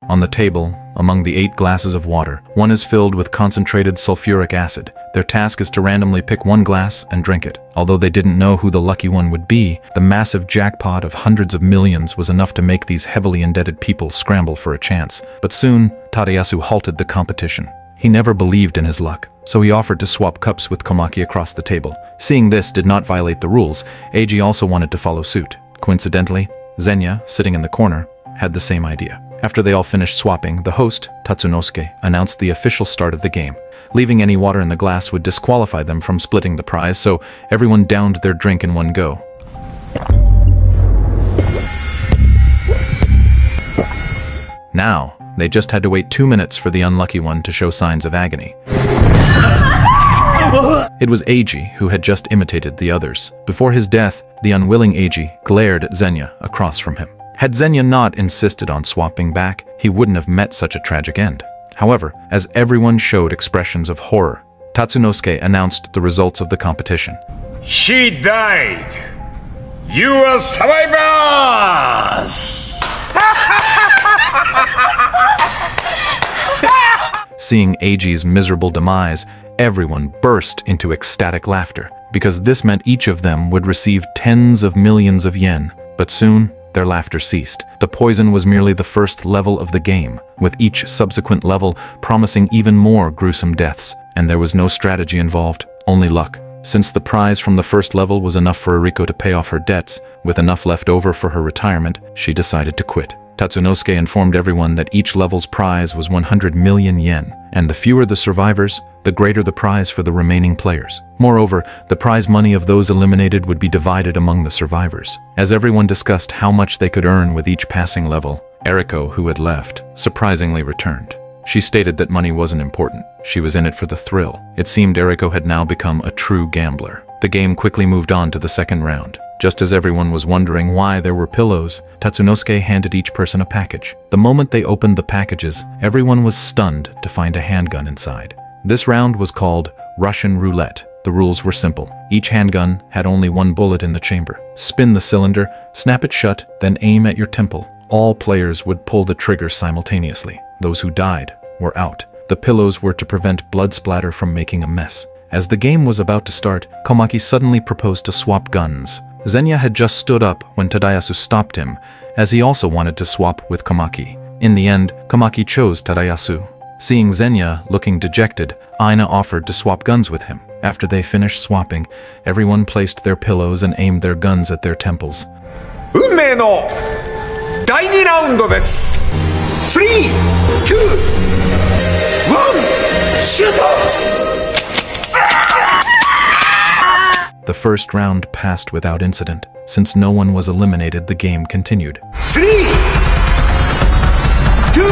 On the table, among the 8 glasses of water, one is filled with concentrated sulfuric acid. Their task is to randomly pick one glass and drink it. Although they didn't know who the lucky one would be, the massive jackpot of hundreds of millions was enough to make these heavily indebted people scramble for a chance. But soon, Tadayasu halted the competition. He never believed in his luck, so he offered to swap cups with Komaki across the table. Seeing this did not violate the rules, Eiji also wanted to follow suit. Coincidentally, Zenya, sitting in the corner, had the same idea. After they all finished swapping, the host, Tatsunosuke, announced the official start of the game. Leaving any water in the glass would disqualify them from splitting the prize, so everyone downed their drink in one go. Now, they just had to wait 2 minutes for the unlucky one to show signs of agony. It was Eiji who had just imitated the others. Before his death, the unwilling Eiji glared at Zenya across from him. Had Zenya not insisted on swapping back, he wouldn't have met such a tragic end. However, as everyone showed expressions of horror, Tatsunosuke announced the results of the competition. She died! You are survivors! Seeing Eiji's miserable demise, everyone burst into ecstatic laughter, because this meant each of them would receive tens of millions of yen. But soon, their laughter ceased. The poison was merely the first level of the game, with each subsequent level promising even more gruesome deaths. And there was no strategy involved, only luck. Since the prize from the first level was enough for Eriko to pay off her debts, with enough left over for her retirement, she decided to quit. Tatsunosuke informed everyone that each level's prize was 100 million yen, and the fewer the survivors, the greater the prize for the remaining players. Moreover, the prize money of those eliminated would be divided among the survivors. As everyone discussed how much they could earn with each passing level, Eriko, who had left, surprisingly returned. She stated that money wasn't important. She was in it for the thrill. It seemed Eriko had now become a true gambler. The game quickly moved on to the second round. Just as everyone was wondering why there were pillows, Tatsunosuke handed each person a package. The moment they opened the packages, everyone was stunned to find a handgun inside. This round was called Russian roulette. The rules were simple. Each handgun had only one bullet in the chamber. Spin the cylinder, snap it shut, then aim at your temple. All players would pull the trigger simultaneously. Those who died were out. The pillows were to prevent blood splatter from making a mess. As the game was about to start, Komaki suddenly proposed to swap guns. Zenya had just stood up when Tadayasu stopped him, as he also wanted to swap with Komaki. In the end, Komaki chose Tadayasu. Seeing Zenya looking dejected, Aina offered to swap guns with him. After they finished swapping, everyone placed their pillows and aimed their guns at their temples. 運命の第2ラウンドです。3、2、1、シュート! The first round passed without incident. Since no one was eliminated, the game continued. 3、2、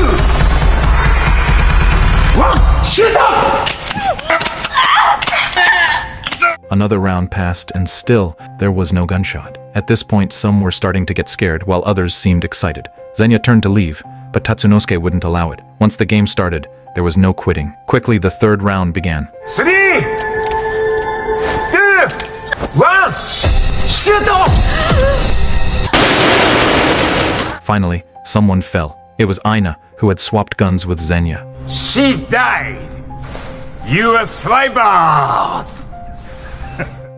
1、シュート! Another round passed, and still, there was no gunshot. At this point, some were starting to get scared, while others seemed excited. Zenya turned to leave, but Tatsunosuke wouldn't allow it. Once the game started, there was no quitting. Quickly, the third round began. 3、2、1、シュート! Finally, someone fell. It was Aina, who had swapped guns with Zenya. She died! You are survivors!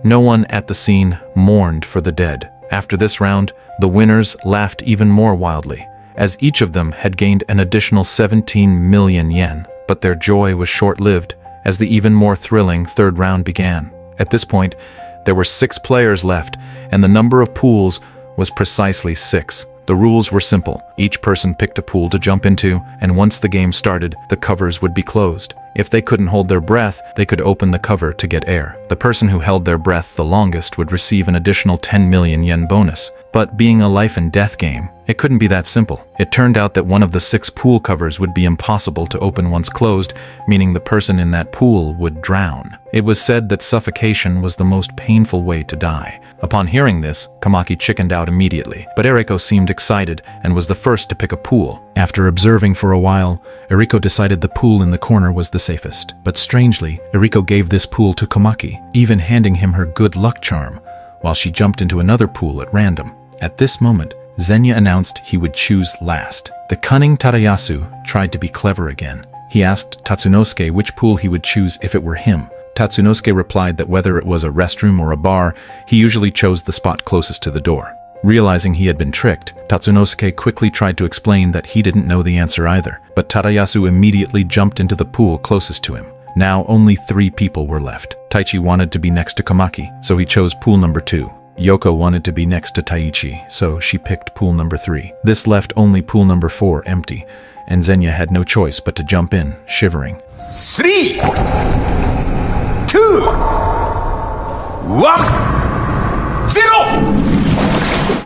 No one at the scene mourned for the dead. After this round, the winners laughed even more wildly, as each of them had gained an additional 17 million yen. But their joy was short-lived, as the even more thrilling third round began. At this point, there were 6 players left, and the number of pools was precisely 6. The rules were simple. Each person picked a pool to jump into, and once the game started, the covers would be closed. If they couldn't hold their breath, they could open the cover to get air. The person who held their breath the longest would receive an additional 10 million yen bonus. But being a life and death game, it couldn't be that simple. It turned out that one of the 6 pool covers would be impossible to open once closed, meaning the person in that pool would drown. It was said that suffocation was the most painful way to die. Upon hearing this, Komaki chickened out immediately, but Eriko seemed excited and was the first to pick a pool. After observing for a while, Eriko decided the pool in the corner was the safest. But strangely, Eriko gave this pool to Komaki, even handing him her good luck charm, while she jumped into another pool at random. At this moment, Zenya announced he would choose last. The cunning Tadayasu tried to be clever again. He asked Tatsunosuke which pool he would choose if it were him. Tatsunosuke replied that whether it was a restroom or a bar, he usually chose the spot closest to the door. Realizing he had been tricked, Tatsunosuke quickly tried to explain that he didn't know the answer either, but Tadayasu immediately jumped into the pool closest to him. Now only 3 people were left. Taichi wanted to be next to Komaki, so he chose pool number 2. Yoko wanted to be next to Taichi, so she picked pool number 3. This left only pool number 4 empty, and Zenya had no choice but to jump in, shivering. 3, 2, 1, 0!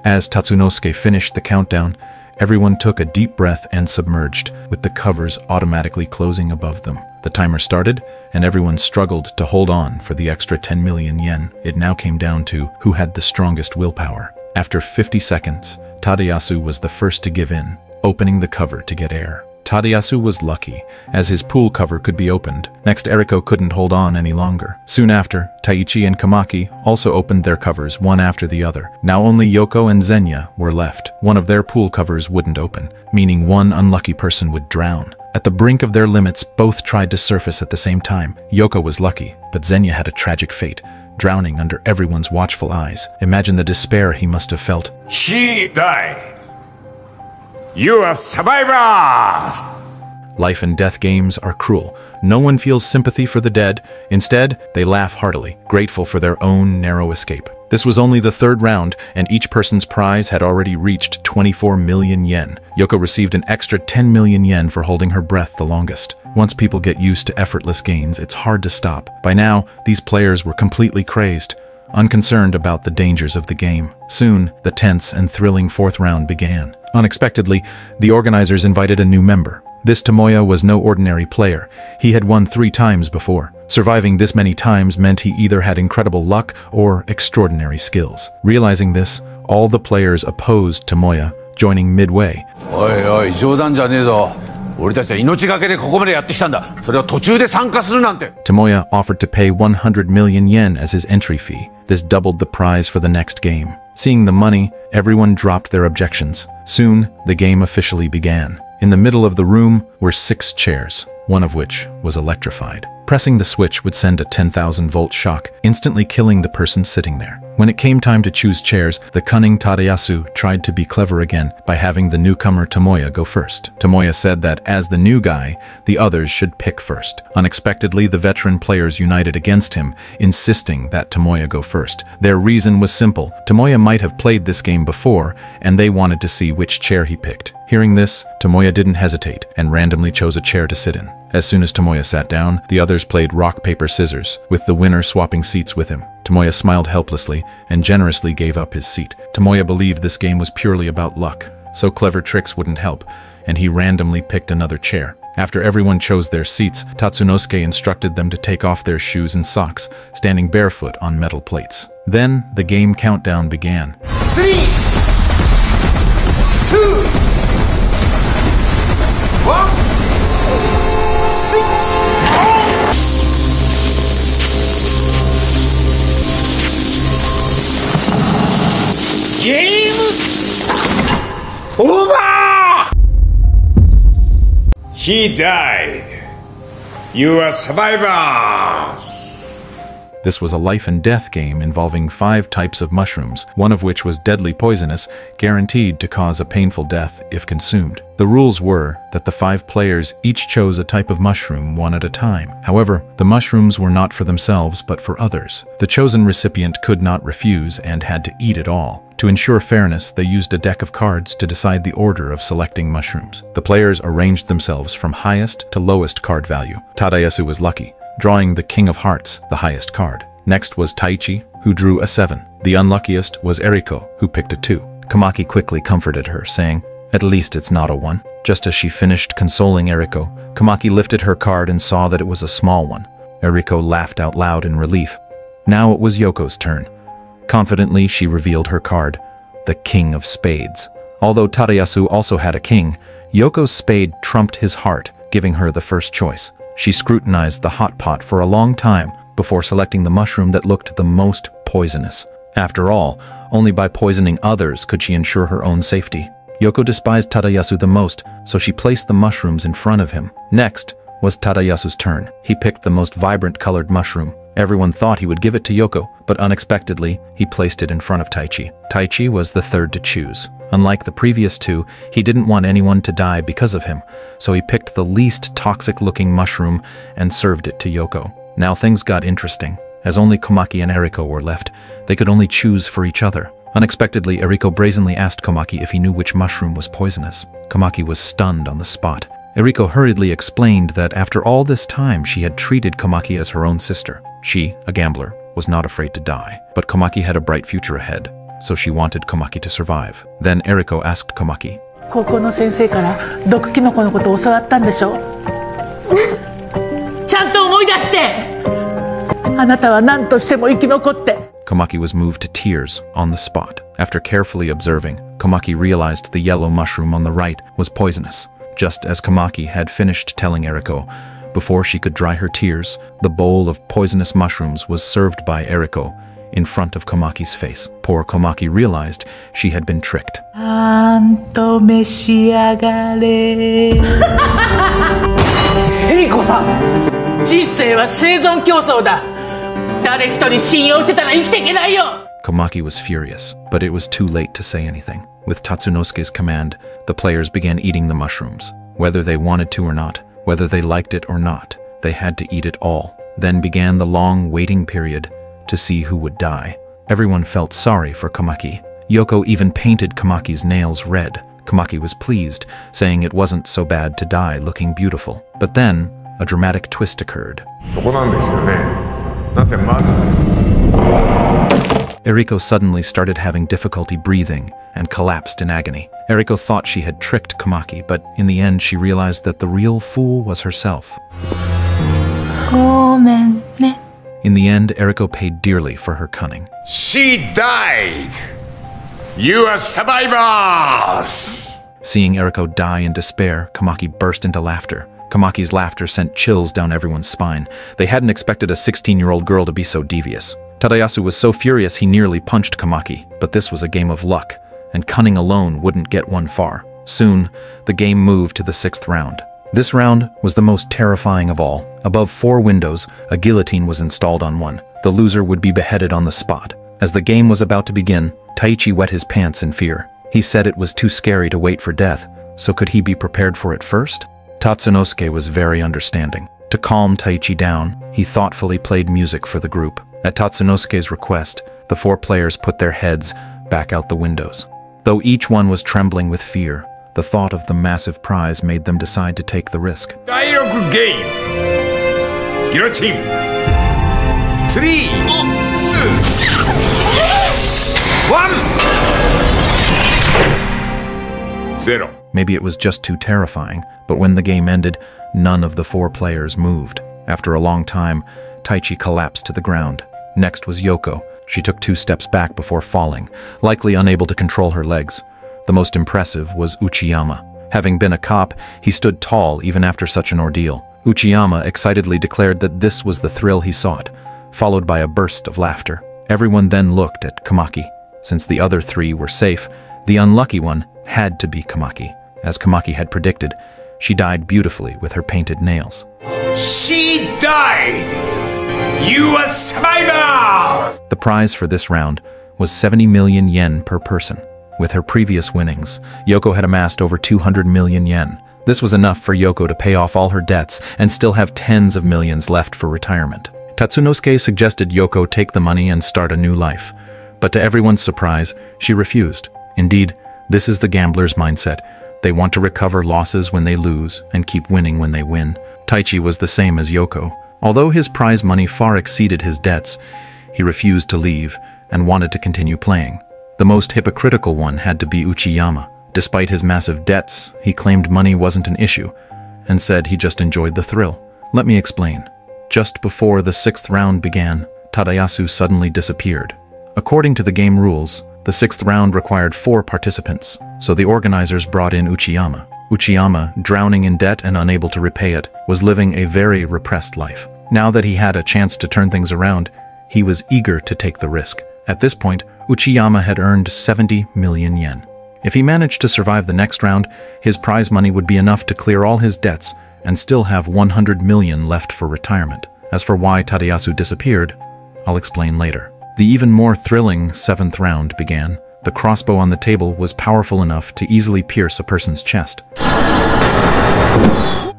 As Tatsunosuke finished the countdown, everyone took a deep breath and submerged, with the covers automatically closing above them. The timer started, and everyone struggled to hold on for the extra 10 million yen. It now came down to who had the strongest willpower. After 50 seconds, Tadayasu was the first to give in, opening the cover to get air. Tadayasu was lucky, as his pool cover could be opened. Next, Eriko couldn't hold on any longer. Soon after, Taichi and Komaki also opened their covers one after the other. Now only Yoko and Zenya were left. One of their pool covers wouldn't open, meaning one unlucky person would drown. At the brink of their limits, both tried to surface at the same time. Yoko was lucky, but Zenya had a tragic fate, drowning under everyone's watchful eyes. Imagine the despair he must have felt. She died. You are survivors! Life and death games are cruel. No one feels sympathy for the dead. Instead, they laugh heartily, grateful for their own narrow escape. This was only the 3rd round, and each person's prize had already reached 24 million yen. Yoko received an extra 10 million yen for holding her breath the longest. Once people get used to effortless gains, it's hard to stop. By now, these players were completely crazed, unconcerned about the dangers of the game. Soon, the tense and thrilling 4th round began. Unexpectedly, the organizers invited a new member. This Tomoya was no ordinary player. He had won 3 times before. Surviving this many times meant he either had incredible luck or extraordinary skills. Realizing this, all the players opposed Tomoya, joining midway. Tomoya offered to pay 100 million yen as his entry fee. This doubled the prize for the next game. Seeing the money, everyone dropped their objections. Soon, the game officially began. In the middle of the room were 6 chairs, one of which was electrified. Pressing the switch would send a 10,000-volt shock, instantly killing the person sitting there. When it came time to choose chairs, the cunning Tadayasu tried to be clever again by having the newcomer Tomoya go first. Tomoya said that as the new guy, the others should pick first. Unexpectedly, the veteran players united against him, insisting that Tomoya go first. Their reason was simple. Tomoya might have played this game before, and they wanted to see which chair he picked. Hearing this, Tomoya didn't hesitate and randomly chose a chair to sit in. As soon as Tomoya sat down, the others played rock, paper, scissors, with the winner swapping seats with him. Tomoya smiled helplessly and generously gave up his seat. Tomoya believed this game was purely about luck, so clever tricks wouldn't help, and he randomly picked another chair. After everyone chose their seats, Tatsunosuke instructed them to take off their shoes and socks, standing barefoot on metal plates. Then, the game countdown began. 3, 2, 1, switch on! Game over! He died. You are survivors. This was a life and death game involving 5 types of mushrooms, one of which was deadly poisonous, guaranteed to cause a painful death if consumed. The rules were that the 5 players each chose a type of mushroom one at a time. However, the mushrooms were not for themselves but for others. The chosen recipient could not refuse and had to eat it all. To ensure fairness, they used a deck of cards to decide the order of selecting mushrooms. The players arranged themselves from highest to lowest card value. Tadayasu was lucky, drawing the King of Hearts, the highest card. Next was Taichi, who drew a 7. The unluckiest was Eriko, who picked a 2. Komaki quickly comforted her, saying, "At least it's not a 1. Just as she finished consoling Eriko, Komaki lifted her card and saw that it was a small one. Eriko laughed out loud in relief. Now it was Yoko's turn. Confidently, she revealed her card, the King of Spades. Although Tadayasu also had a king, Yoko's spade trumped his heart, giving her the first choice. She scrutinized the hot pot for a long time before selecting the mushroom that looked the most poisonous. After all, only by poisoning others could she ensure her own safety. Yoko despised Tadayasu the most, so she placed the mushrooms in front of him. Next was Tadayasu's turn. He picked the most vibrant colored mushroom. Everyone thought he would give it to Yoko, but unexpectedly, he placed it in front of Taichi. Taichi was the third to choose. Unlike the previous two, he didn't want anyone to die because of him, so he picked the least toxic-looking mushroom and served it to Yoko. Now things got interesting. As only Komaki and Eriko were left, they could only choose for each other. Unexpectedly, Eriko brazenly asked Komaki if he knew which mushroom was poisonous. Komaki was stunned on the spot. Eriko hurriedly explained that after all this time she had treated Komaki as her own sister. She, a gambler, was not afraid to die, but Komaki had a bright future ahead, so she wanted Komaki to survive. Then Eriko asked Komaki, 高校の先生から毒キノコのことを教わったんでしょちゃんと思い出してあなたは何としても生き残って Komaki was moved to tears on the spot. After carefully observing, Komaki realized the yellow mushroom on the right was poisonous. Just as Komaki had finished telling Eriko, before she could dry her tears, the bowl of poisonous mushrooms was served by Eriko in front of Komaki's face. Poor Komaki realized she had been tricked. 召し上がれエリコさん、人生は生存競争だ。誰一人信用してたら生きていけないよ。 Komaki was furious, but it was too late to say anything. With Tatsunosuke's command, the players began eating the mushrooms. Whether they wanted to or not, whether they liked it or not, they had to eat it all. Then began the long waiting period to see who would die. Everyone felt sorry for Komaki. Yoko even painted Komaki's nails red. Komaki was pleased, saying it wasn't so bad to die looking beautiful. But then, a dramatic twist occurred. Eriko suddenly started having difficulty breathing and collapsed in agony. Eriko thought she had tricked Komaki, but in the end she realized that the real fool was herself. ごめんね。 In the end, Eriko paid dearly for her cunning. She died! You are survivors! Seeing Eriko die in despair, Komaki burst into laughter. Komaki's laughter sent chills down everyone's spine. They hadn't expected a 16-year-old girl to be so devious. Tadayasu was so furious he nearly punched Komaki, but this was a game of luck, and cunning alone wouldn't get one far. Soon, the game moved to the 6th round. This round was the most terrifying of all. Above 4 windows, a guillotine was installed on one. The loser would be beheaded on the spot. As the game was about to begin, Taichi wet his pants in fear. He said it was too scary to wait for death, so could he be prepared for it first? Tatsunosuke was very understanding. To calm Taichi down, he thoughtfully played music for the group. At Tatsunosuke's request, the 4 players put their heads back out the windows. Though each one was trembling with fear, the thought of the massive prize made them decide to take the risk. Dialogue game! Guillotine! 3! 1! 0. Maybe it was just too terrifying, but when the game ended, none of the 4 players moved. After a long time, Taichi collapsed to the ground. Next was Yoko. She took 2 steps back before falling, likely unable to control her legs. The most impressive was Uchiyama. Having been a cop, he stood tall even after such an ordeal. Uchiyama excitedly declared that this was the thrill he sought, followed by a burst of laughter. Everyone then looked at Komaki. Since the other 3 were safe, the unlucky one had to be Komaki. As Komaki had predicted, she died beautifully with her painted nails. She died! You are survivors! The prize for this round was 70 million yen per person. With her previous winnings, Yoko had amassed over 200 million yen. This was enough for Yoko to pay off all her debts and still have tens of millions left for retirement. Tatsunosuke suggested Yoko take the money and start a new life. But to everyone's surprise, she refused. Indeed, this is the gambler's mindset. They want to recover losses when they lose and keep winning when they win. Taichi was the same as Yoko. Although his prize money far exceeded his debts, he refused to leave and wanted to continue playing. The most hypocritical one had to be Uchiyama. Despite his massive debts, he claimed money wasn't an issue and said he just enjoyed the thrill. Let me explain. Just before the 6th round began, Tadayasu suddenly disappeared. According to the game rules, the 6th round required 4 participants, so the organizers brought in Uchiyama. Uchiyama, drowning in debt and unable to repay it, was living a very repressed life. Now that he had a chance to turn things around, He was eager to take the risk. At this point, Uchiyama had earned 70 million yen. If he managed to survive the next round, his prize money would be enough to clear all his debts and still have 100 million left for retirement. As for why Tadayasu disappeared, I'll explain later. The even more thrilling 7th round began. The crossbow on the table was powerful enough to easily pierce a person's chest.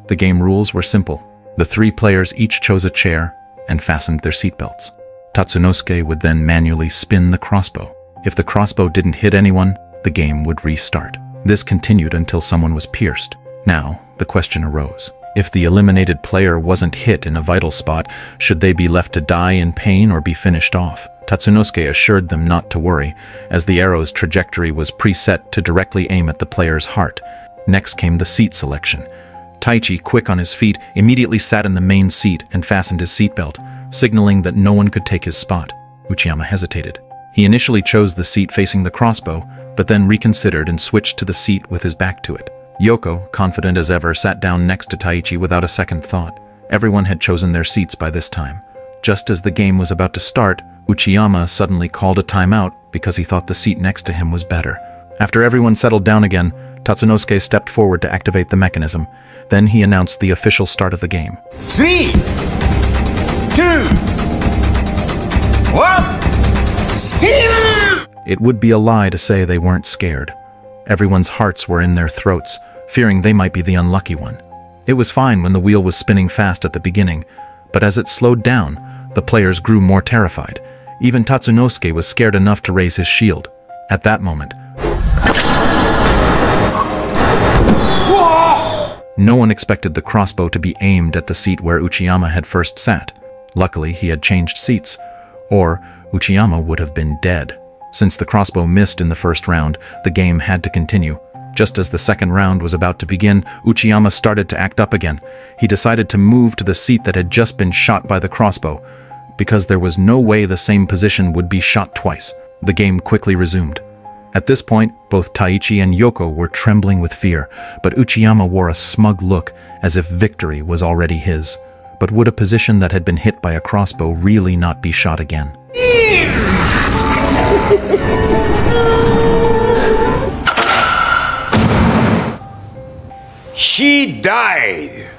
The game rules were simple. The 3 players each chose a chair and fastened their seatbelts. Tatsunosuke would then manually spin the crossbow. If the crossbow didn't hit anyone, the game would restart. This continued until someone was pierced. Now, the question arose. If the eliminated player wasn't hit in a vital spot, should they be left to die in pain or be finished off? Tatsunosuke assured them not to worry, as the arrow's trajectory was preset to directly aim at the player's heart. Next came the seat selection. Taichi, quick on his feet, immediately sat in the main seat and fastened his seatbelt, signaling that no one could take his spot. Uchiyama hesitated. He initially chose the seat facing the crossbow, but then reconsidered and switched to the seat with his back to it. Yoko, confident as ever, sat down next to Taichi without a second thought. Everyone had chosen their seats by this time. Just as the game was about to start, Uchiyama suddenly called a timeout because he thought the seat next to him was better. After everyone settled down again, Tatsunosuke stepped forward to activate the mechanism. Then he announced the official start of the game. 3, 2, 1, spin! It would be a lie to say they weren't scared. Everyone's hearts were in their throats, fearing they might be the unlucky one. It was fine when the wheel was spinning fast at the beginning, but as it slowed down, the players grew more terrified. Even Tatsunosuke was scared enough to raise his shield. At that moment, no one expected the crossbow to be aimed at the seat where Uchiyama had first sat. Luckily, he had changed seats, or Uchiyama would have been dead. Since the crossbow missed in the first round, the game had to continue. Just as the second round was about to begin, Uchiyama started to act up again. He decided to move to the seat that had just been shot by the crossbow, because there was no way the same position would be shot twice. The game quickly resumed. At this point, both Taichi and Yoko were trembling with fear, but Uchiyama wore a smug look, as if victory was already his. But would a position that had been hit by a crossbow really not be shot again? He died.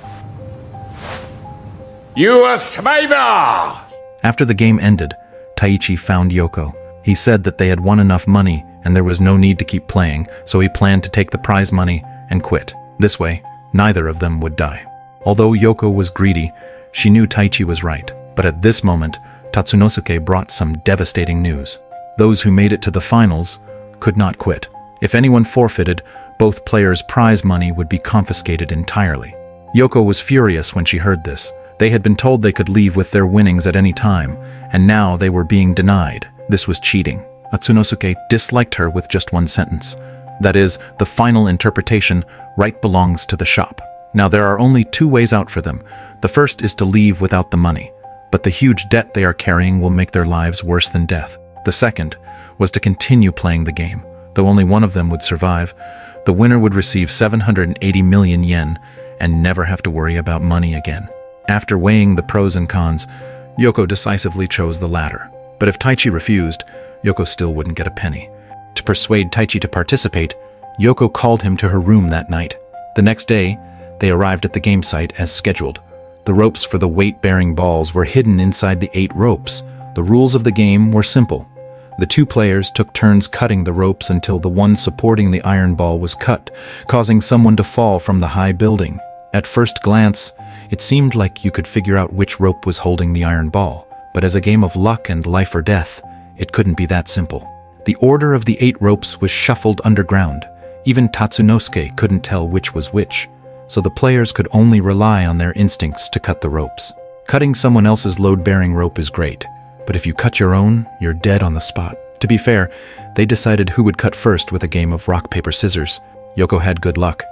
You are survivor. After the game ended, Taichi found Yoko. He said that they had won enough money and there was no need to keep playing, so he planned to take the prize money and quit. This way, neither of them would die. Although Yoko was greedy, she knew Taichi was right. But at this moment, Tatsunosuke brought some devastating news. Those who made it to the finals could not quit. If anyone forfeited, both players' prize money would be confiscated entirely. Yoko was furious when she heard this. They had been told they could leave with their winnings at any time, and now they were being denied. This was cheating. Tatsunosuke disliked her with just one sentence. That is, the final interpretation, right belongs to the shop. Now there are only 2 ways out for them. The first is to leave without the money, but the huge debt they are carrying will make their lives worse than death. The second was to continue playing the game. Though only one of them would survive, the winner would receive 780 million yen and never have to worry about money again. After weighing the pros and cons, Yoko decisively chose the latter. But if Taichi refused, Yoko still wouldn't get a penny. To persuade Taichi to participate, Yoko called him to her room that night. The next day, they arrived at the game site as scheduled. The ropes for the weight-bearing balls were hidden inside the 8 ropes. The rules of the game were simple. The 2 players took turns cutting the ropes until the one supporting the iron ball was cut, causing someone to fall from the high building. At first glance, it seemed like you could figure out which rope was holding the iron ball, but as a game of luck and life or death, it couldn't be that simple. The order of the 8 ropes was shuffled underground. Even Tatsunosuke couldn't tell which was which, so the players could only rely on their instincts to cut the ropes. Cutting someone else's load-bearing rope is great, but if you cut your own, you're dead on the spot. To be fair, they decided who would cut first with a game of rock, paper, scissors. Yoko had good luck,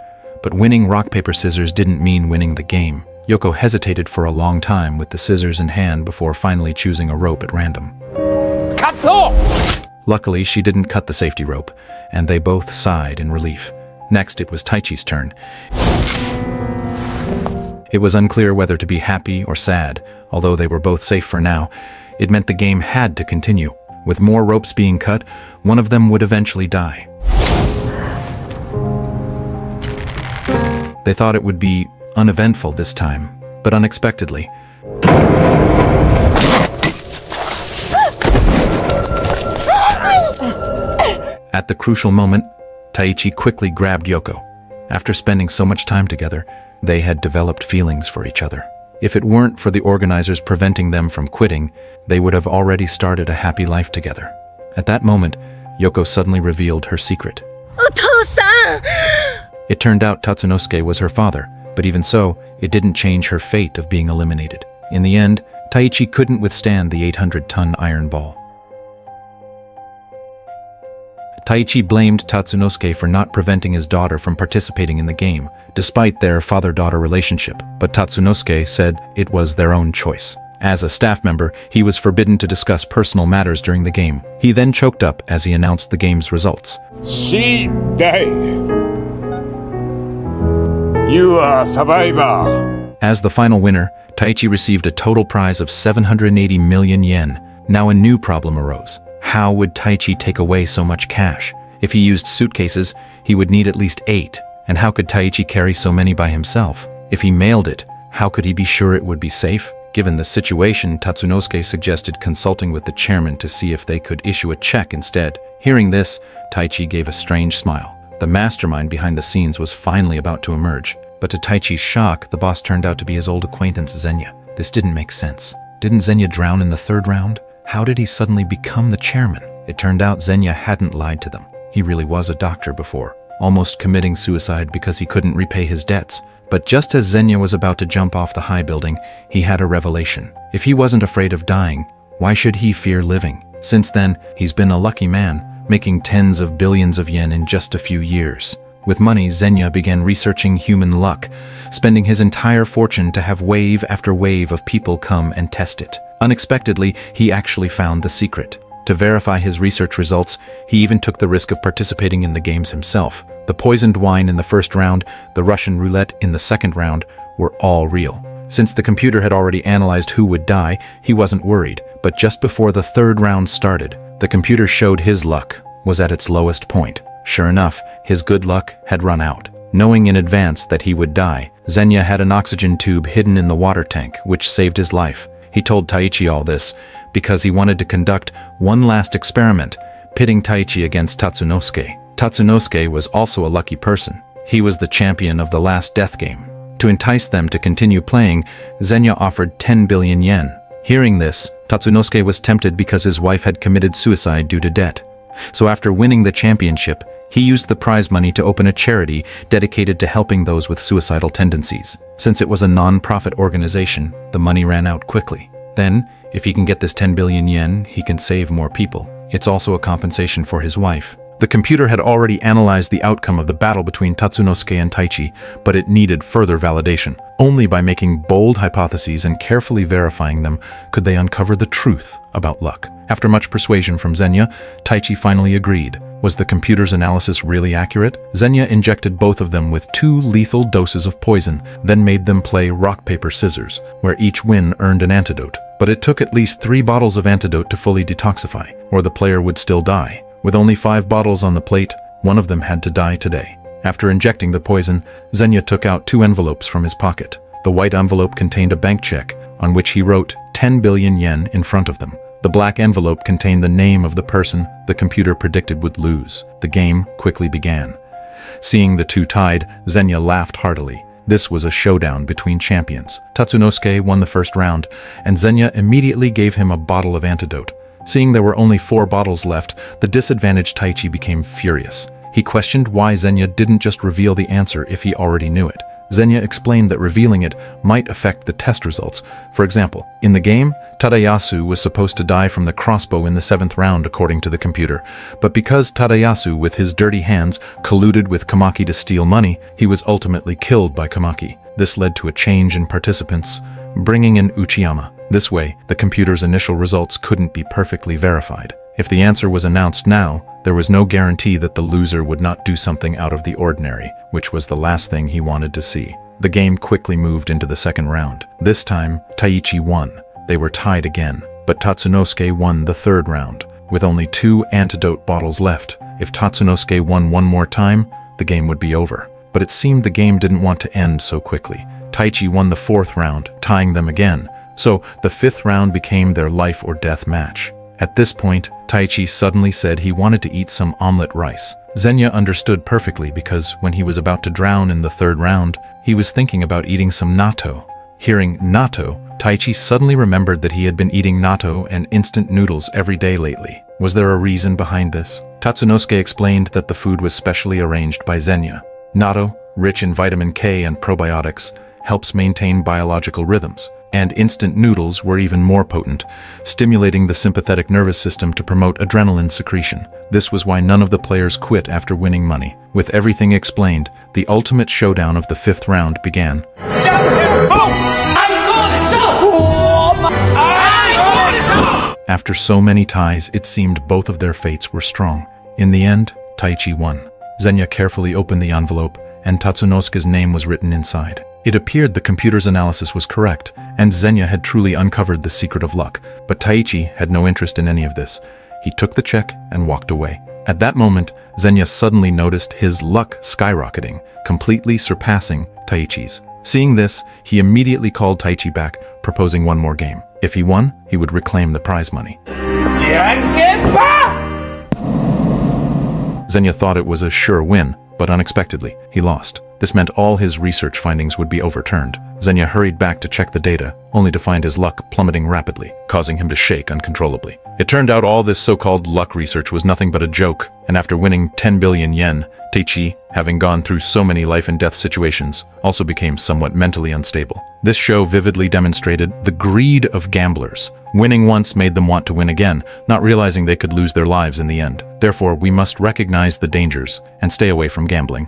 but winning rock, paper, scissors didn't mean winning the game. Yoko hesitated for a long time with the scissors in hand before finally choosing a rope at random. Cut! Luckily, she didn't cut the safety rope, and they both sighed in relief. Next, it was Taichi's turn. It was unclear whether to be happy or sad, although they were both safe for now. It meant the game had to continue. With more ropes being cut, one of them would eventually die. They thought it would be uneventful this time, but unexpectedly. At the crucial moment, Taichi quickly grabbed Yoko. After spending so much time together, they had developed feelings for each other. If it weren't for the organizers preventing them from quitting, they would have already started a happy life together. At that moment, Yoko suddenly revealed her secret. Otou-san! It turned out Tatsunosuke was her father, but even so, it didn't change her fate of being eliminated. In the end, Taichi couldn't withstand the 800-ton iron ball. Taichi blamed Tatsunosuke for not preventing his daughter from participating in the game, despite their father-daughter relationship, but Tatsunosuke said it was their own choice. As a staff member, he was forbidden to discuss personal matters during the game. He then choked up as he announced the game's results. C-Day. You are a survivor. As the final winner, Taichi received a total prize of 780 million yen. Now a new problem arose. How would Taichi take away so much cash? If he used suitcases, he would need at least 8. And how could Taichi carry so many by himself? If he mailed it, how could he be sure it would be safe? Given the situation, Tatsunosuke suggested consulting with the chairman to see if they could issue a check instead. Hearing this, Taichi gave a strange smile. The mastermind behind the scenes was finally about to emerge. But to Taichi's shock, the boss turned out to be his old acquaintance Zenya. This didn't make sense. Didn't Zenya drown in the 3rd round? How did he suddenly become the chairman? It turned out Zenya hadn't lied to them. He really was a doctor before, almost committing suicide because he couldn't repay his debts. But just as Zenya was about to jump off the high building, he had a revelation. If he wasn't afraid of dying, why should he fear living? Since then, he's been a lucky man, making tens of billions of yen in just a few years. With money, Zenya began researching human luck, spending his entire fortune to have wave after wave of people come and test it. Unexpectedly, he actually found the secret. To verify his research results, he even took the risk of participating in the games himself. The poisoned wine in the 1st round, the Russian roulette in the 2nd round, were all real. Since the computer had already analyzed who would die, he wasn't worried. But just before the 3rd round started, the computer showed his luck was at its lowest point. Sure enough, his good luck had run out. Knowing in advance that he would die, Zenya had an oxygen tube hidden in the water tank, which saved his life. He told Taichi all this because he wanted to conduct one last experiment, pitting Taichi against Tatsunosuke. Tatsunosuke was also a lucky person. He was the champion of the last death game. To entice them to continue playing, Zenya offered 10 billion yen. Hearing this, Tatsunosuke was tempted because his wife had committed suicide due to debt. So after winning the championship, he used the prize money to open a charity dedicated to helping those with suicidal tendencies. Since it was a non-profit organization, the money ran out quickly. Then, if he can get this 10 billion yen, he can save more people. It's also a compensation for his wife. The computer had already analyzed the outcome of the battle between Tatsunosuke and Taichi, but it needed further validation. Only by making bold hypotheses and carefully verifying them could they uncover the truth about luck. After much persuasion from Zenya, Taichi finally agreed. Was the computer's analysis really accurate? Zenya injected both of them with 2 lethal doses of poison, then made them play rock, paper, scissors, where each win earned an antidote. But it took at least 3 bottles of antidote to fully detoxify, or the player would still die. With only 5 bottles on the plate, one of them had to die today. After injecting the poison, Zenya took out 2 envelopes from his pocket. The white envelope contained a bank check, on which he wrote 10 billion yen in front of them. The black envelope contained the name of the person the computer predicted would lose. The game quickly began. Seeing the 2 tied, Zenya laughed heartily. This was a showdown between champions. Tatsunosuke won the 1st round, and Zenya immediately gave him a bottle of antidote. Seeing there were only 4 bottles left, the disadvantaged Taichi became furious. He questioned why Zenya didn't just reveal the answer if he already knew it. Zenya explained that revealing it might affect the test results. For example, in the game, Tadayasu was supposed to die from the crossbow in the 7th round according to the computer, but because Tadayasu with his dirty hands colluded with Kamaki to steal money, he was ultimately killed by Kamaki. This led to a change in participants, bringing in Uchiyama. This way, the computer's initial results couldn't be perfectly verified. If the answer was announced now, there was no guarantee that the loser would not do something out of the ordinary, which was the last thing he wanted to see. The game quickly moved into the 2nd round. This time, Taichi won. They were tied again. but Tatsunosuke won the third round, with only 2 antidote bottles left. If Tatsunosuke won one more time, the game would be over. But it seemed the game didn't want to end so quickly. Taichi won the 4th round, tying them again, so the 5th round became their life or death match. At this point, Taichi suddenly said he wanted to eat some omelet rice. Xenia understood perfectly because when he was about to drown in the 3rd round, he was thinking about eating some natto. Hearing natto, Taichi suddenly remembered that he had been eating natto and instant noodles every day lately. Was there a reason behind this? Tatsunosuke explained that the food was specially arranged by Xenia. Natto, rich in vitamin K and probiotics, helps maintain biological rhythms. And instant noodles were even more potent, stimulating the sympathetic nervous system to promote adrenaline secretion. This was why none of the players quit after winning money. With everything explained, the ultimate showdown of the 5th round began. After so many ties, it seemed both of their fates were strong. In the end, Taichi won. Xenia carefully opened the envelope, and Tatsunosuke's name was written inside. It appeared the computer's analysis was correct, and Xenia had truly uncovered the secret of luck. But Taichi had no interest in any of this. He took the check and walked away. At that moment, Xenia suddenly noticed his luck skyrocketing, completely surpassing Taichi's. Seeing this, he immediately called Taichi back, proposing one more game. If he won, he would reclaim the prize money. Xenia thought it was a sure win, but unexpectedly, he lost. This meant all his research findings would be overturned. Xenia hurried back to check the data, only to find his luck plummeting rapidly, causing him to shake uncontrollably. It turned out all this so-called luck research was nothing but a joke, and after winning 10 billion yen, Taichi, having gone through so many life-and-death situations, also became somewhat mentally unstable. This show vividly demonstrated the greed of gamblers. Winning once made them want to win again, not realizing they could lose their lives in the end. Therefore, we must recognize the dangers and stay away from gambling.